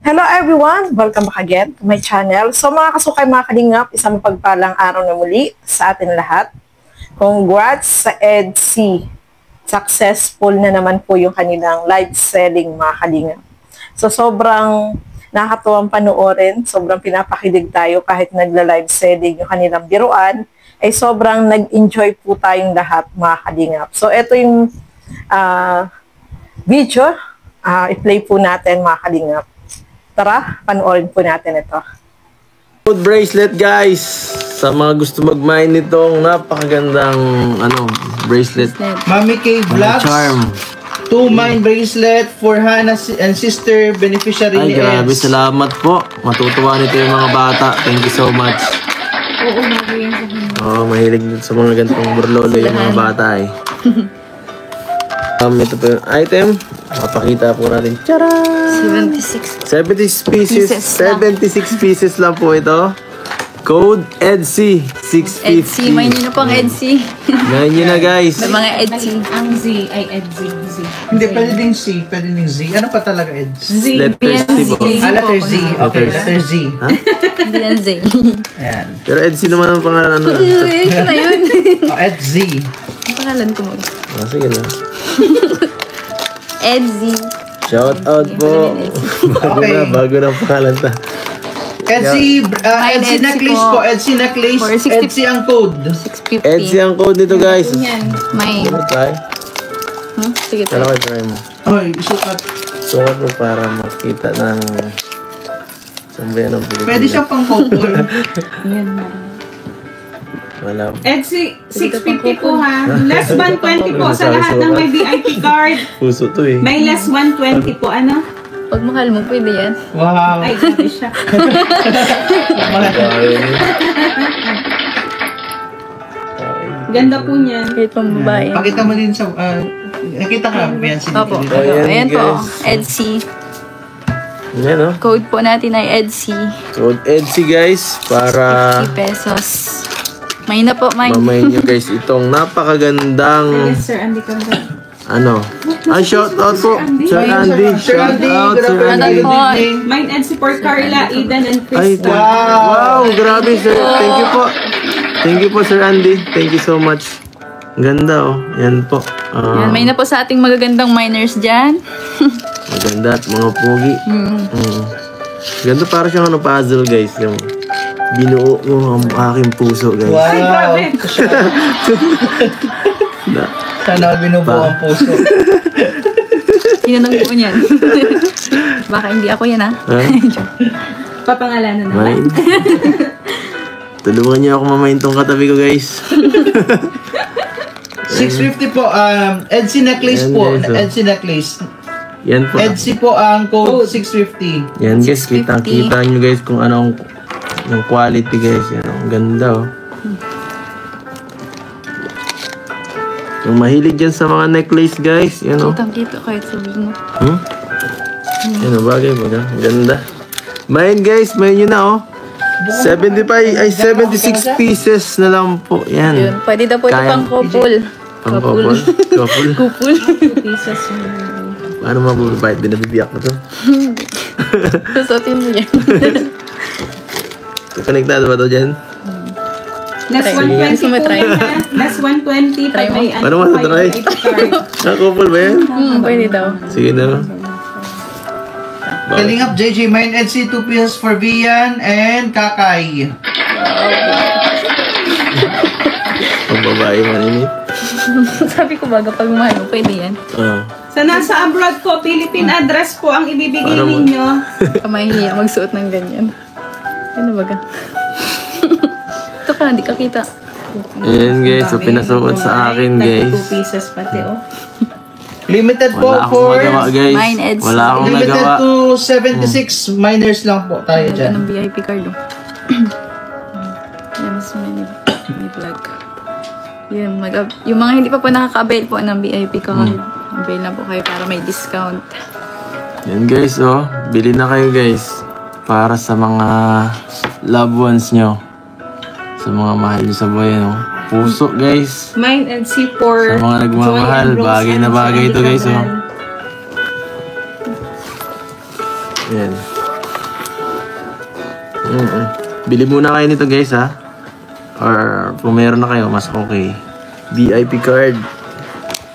Hello everyone! Welcome back again to my channel. So mga kasukay, mga kalingap, isang pagpalang araw na muli sa atin lahat. Congrats sa EDC. Successful na naman po yung kanilang live selling, mga kalingap. So sobrang nakakatuwang panoorin, sobrang pinapakilig tayo kahit nagla-live selling yung kanilang biruan, ay sobrang nag-enjoy po tayong lahat, mga kalingap. So ito yung video, i-play po natin, mga kalingap. Tara, panoorin po natin ito. Good bracelet, guys. Sa mga gusto mag-mine nitong napakagandang bracelet. Mami K Vlogs. Charm. 2 mine bracelet for Hannah and sister beneficiary Ay, ni grabe. Eds. Salamat po. Matutuwa nito yung mga bata. Thank you so much. Oo, magayon sa kanya. Mahilig din sa mga ganitong burlolo yung mga bata eh. Ito po yung item. Mapakita po natin. Tcharam! 76. 76 pieces. 76 pieces lang po ito. Code EDC 650. EDC, may nyo na pang EDC. Ngayon nyo na, guys. May mga EDC. Ang Z ay EDC. Hindi, pwede ding C, pwede ding Z. Ano pa talaga Eds? Z. Letter C po. Letter Z. Okay, letter Z. Ha? Hindi yan Z. Ayan. Pero EDC naman ang pangalan. Ito na yun. Eds Z. Ang pangalan ko mo. Sige na. EDC. Shout out po. Bago na ang pangalan ta. Etsy, Etsy necklace po. Etsy necklace. For 60. Etsy ang code. 650. EDC ang code nito, guys. May. Try. Sige, Pero kayo try mo. Hoy, isukat. Sukat mo para makita ng sambayan ng Pilipinas. Pwede siyang pang couple. Wala. EDC 650 po ha. Less 120 po sa lahat ng may VIP card. Puso to eh. May less 120 po. Ano? Pag mahal mo, pwede yan. Wow. Ay, grabe siya. Ganda po niyan. Kahit pang babae. Pakita mo din sa... nakita ka ba yan? Opo. Ayan, Ayan po. guys. EDC. Yan o. Code po natin ay EDC. Code EDC, guys. Para 50 pesos. May na po, may. mamayin nyo, guys, itong napakagandang Yes, Sir Andy Cambra. shout out po. Sir Andy. Sir Shout Andy, out, Sir good Andy. evening. Mine EDC for Carla, Aidan, and Ay, Krista. wow, grabe, sir. Thank you po. Thank you po, Sir Andy. Thank you so much. Ganda, oh. Yan po. Yan, may na po sa ating magagandang miners dyan. Maganda at mga pogi. Ganda, para siyang puzzle, guys. Yung binuo mo ang aking puso, guys. Wow. Ay, grabe. Sana binubuo ang puso. Sinanong po niyan. Baka hindi ako yan, ha? Ha? Papangalanan naman. Mine. Tulungan niyo ako mamayin tong katabi ko, guys. 650 po. Etsy necklace Ayan, po. guys, oh. Etsy necklace. Yan po. Etsy po ang code 650. Yan, guys. 650. Kitang-kita nyo, guys, kung anong yung quality, guys. Yan, ang ganda, oh. Yung mahilig dyan sa mga necklace, guys. Yan, oh. Kitang-kita kahit sabihin mo. Yan, oh, bagay, baga. Ganda. Main, guys. Main nyo na, oh. 76 pieces na lang po. Yan. Yun, pwede daw po ito Kaya- pang couple. Pang couple. Couple. Couple. Pieces. Paano mabubait? Binabibiyak ko to. Susutin mo yan. Konektado ba to dyan? Less Try. 120 Gusto mo po try? yan ha. Less 120 Try pag mo. may Paano mo try? VIP card. Couple ba yan? Pwede daw. Sige na. Kalingap JJ Mine Etsy 2 pieces for Vian and Kakay. Pag babae maninit. Sabi ko baga pag mahal mo, pwede yan. Sa nasa abroad po, Philippine address po ang ibibigay Para mo- ninyo. Kamahihiya magsuot ng ganyan. Ano baga? Ito ka, hindi ka kita. Ayan, guys. So, pinasuot sa akin, guys. 2 pieces pati oh. Limited po Wala akong for... magawa, guys. Mine, Eds. Wala akong Limited nagawa. to 76 miners lang po tayo Ano dyan. ng VIP card, oh. Yan, mas may vlog. Yan, yung mga hindi pa po nakaka-avail po ng VIP card, avail na po kayo para may discount. Yan, guys, oh. Bili na kayo, guys. Para sa mga loved ones nyo. Sa mga mahal nyo sa buhay, no? Puso, guys. Mine and C4. Sa mga nagmamahal, bagay na bagay ito, guys, oh. Yan. Bili muna kayo nito guys ha. Or kung meron na kayo, mas okay. VIP card.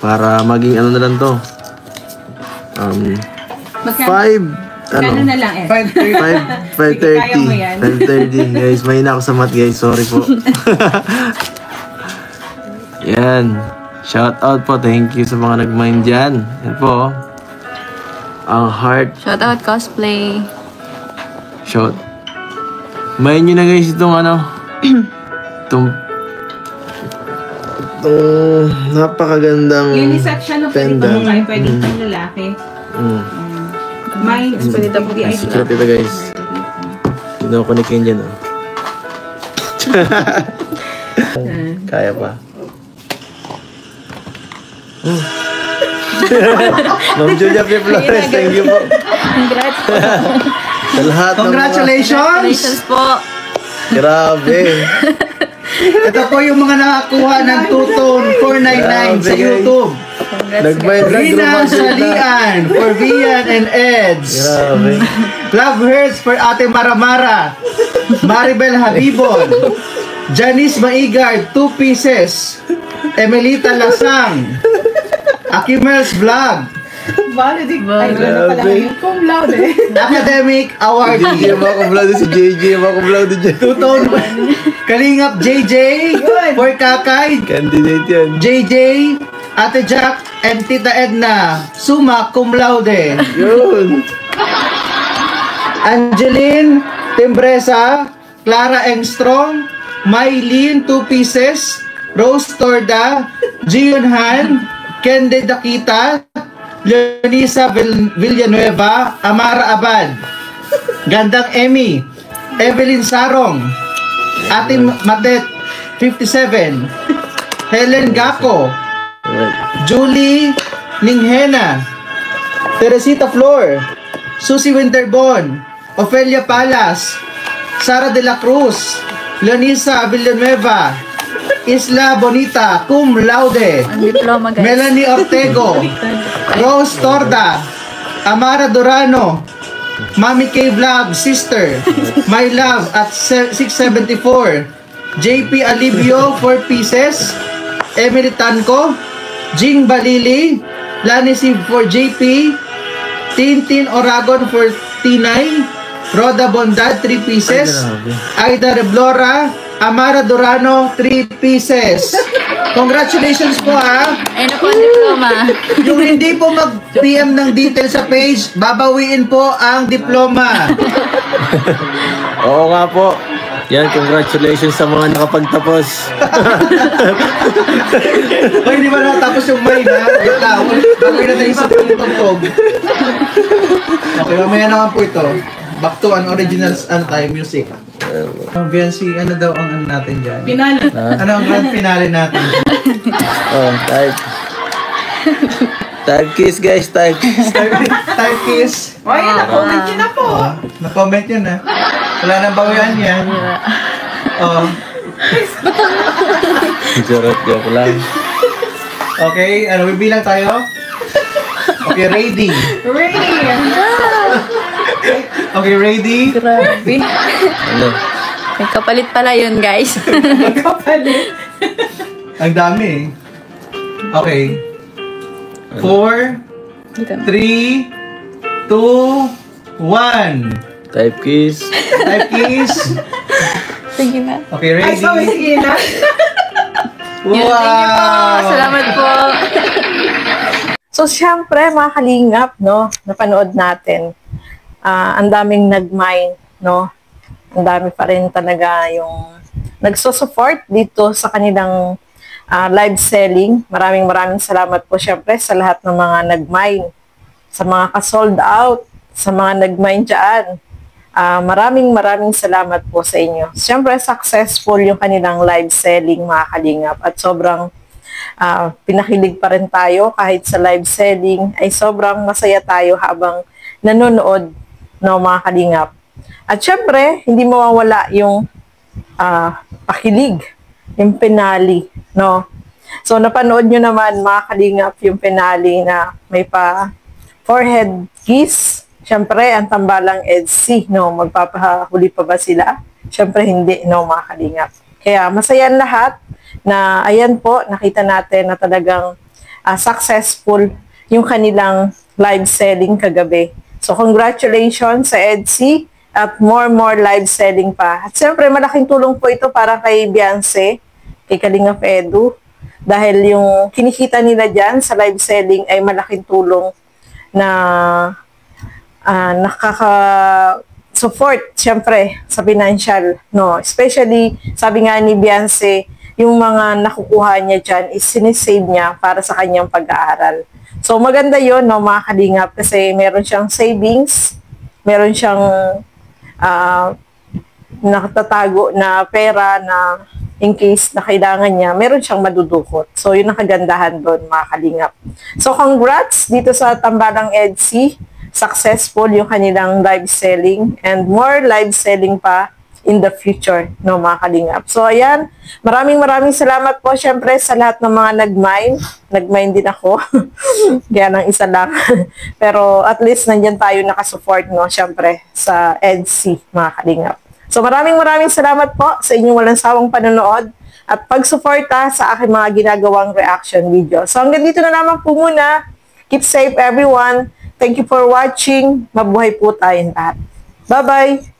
Para maging ano na lang to. 5 Kano na lang eh. 5:30. Kaya mo yan. 5:30 guys. Mahina ako sa math guys. Sorry po. Yan. Shout out po. Thank you sa mga nag-mind dyan. Yan po. Ang heart. Shoutout cosplay. Shout. Main nyo na guys itong ano. itong napakagandang Unisex siya no, pwede pa mo kayo, pwede pang lalaki. May Pwede daw po VIP. secret ito guys. Kinokonikin dyan oh. Kaya pa. Ma'am Julia P. Flores, thank you po. Congrats po. Sa lahat ng Congratulations po. Grabe. Ito po yung mga nakakuha ng two-tone 499 sa YouTube. Nagbayad lang Rina grumas na. Salian for Vian and Eds. Grabe. Love Hurts for Ate Maramara. Maribel Habibon. Janice Maigard, 2 pieces. Emelita Lasang. Akimels Vlog. Valid. Ay, wala pala yung cum laude. Academic JJ Awardee. Makublado si JJ Makublado dyan. Two-tone Kalingap JJ for Kakay. Candidate yan. JJ, Ate Jack, and Tita Edna. Summa cum laude. Yun. Angeline Timbresa, Clara Engstrong, Maylene 2 pieces, Rose Torda, Jion Han, Kende Dakita, Leonisa Villanueva, Amara Abad, Gandang Emmy, Evelyn Sarong, Ate Matet 57, Helen Gako, Julie Ninghena, Teresita Flor, Susie Winterbon, Ofelia Palas, Sara de la Cruz, Leonisa Villanueva, Isla Bonita, cum laude, Ang diploma guys. Melanie Ortego, Rose Torda, Amara Durano, Mami K Vlog, Sister, My Love at 674, JP Alivio 4 pieces, Emily Tanco, Jing Balili, Lani Sib for JP, Tintin Oragon for T9, Roda Bondad 3 pieces, Aida Reblora, Amara Durano 3 pieces. Congratulations po ha. Ayun na po ang diploma. Yung hindi po mag-PM ng detail sa page, babawiin po ang diploma. Oo nga po. Yan, congratulations sa mga nakapagtapos. O hindi ba natapos yung main ha? Wait lang, gagawin natin isa po yung tugtog. Okay, mamaya naman po ito. Back to an original music. BNC, ano daw ang ano natin dyan? Pinali. Ano ang grand finale natin? Oh, type. Type kiss guys, type kiss. Type kiss. Oy, na-comment yun na po. Na-comment yun ha. Wala nang bawian yan. Oh. Joke lang. Okay, ano, bibilang tayo? Okay, ready. Ready. Okay, ready? Grabe. Ano? May kapalit pala yun guys. Kapalit. Ang dami eh. Okay. 4, 3, 2, 1. Type kiss. Type kiss. Sige na. Okay, Ay, ready? sorry, sige na. Yun, thank you po. Salamat po. So, syempre, mga kalingap, no, napanood natin. Ang daming nag-mine, no? Ang dami pa rin talaga yung nagsusupport dito sa kanilang live selling. Maraming salamat po syempre sa lahat ng mga nag-mine, sa mga ka-sold out, sa mga nag-mine dyan. Maraming salamat po sa inyo. Syempre, successful yung kanilang live selling, mga kalingap. At sobrang pinakilig pa rin tayo kahit sa live selling. Ay sobrang masaya tayo habang nanonood, no, mga kalingap. At syempre, hindi mawawala yung pakilig, yung finale, no? So, napanood nyo naman, mga kalingap, yung finale na may pa forehead kiss, Siyempre, ang tambalang EDSI, no, magpapahuli pa ba sila? Siyempre, hindi, no, mga kalingap. Kaya, masaya ang lahat na, ayan po, nakita natin na talagang successful yung kanilang live selling kagabi. So, congratulations sa EDSI at more live selling pa. At siyempre, malaking tulong po ito para kay Beyonce, kay Kalingap Edu, dahil yung kinikita nila dyan sa live selling ay malaking tulong na nakaka-support, syempre, sa financial, no? Especially, sabi nga ni Beyonce, yung mga nakukuha niya dyan is sinisave niya para sa kanyang pag-aaral. So, maganda yon, no, mga kalingap, kasi meron siyang savings, meron siyang nakatatago na pera na in case na kailangan niya, meron siyang madudukot. So, yun ang kagandahan doon, mga kalingap. So, congrats dito sa Tambalang EDSI. Successful yung kanilang live selling and more live selling pa in the future, no, mga kalingap. So, ayan, maraming salamat po, syempre, sa lahat ng mga nag-mine. Nag-mine din ako. Kaya nang isa lang. Pero, at least, nandyan tayo nakasupport, no, syempre, sa EDSI, mga kalingap. So, maraming salamat po sa inyong walang sawang panonood at pagsuporta sa aking mga ginagawang reaction video. So, hanggang dito na naman po muna. Keep safe, everyone. Thank you for watching. Mabuhay po tayong lahat. Bye-bye!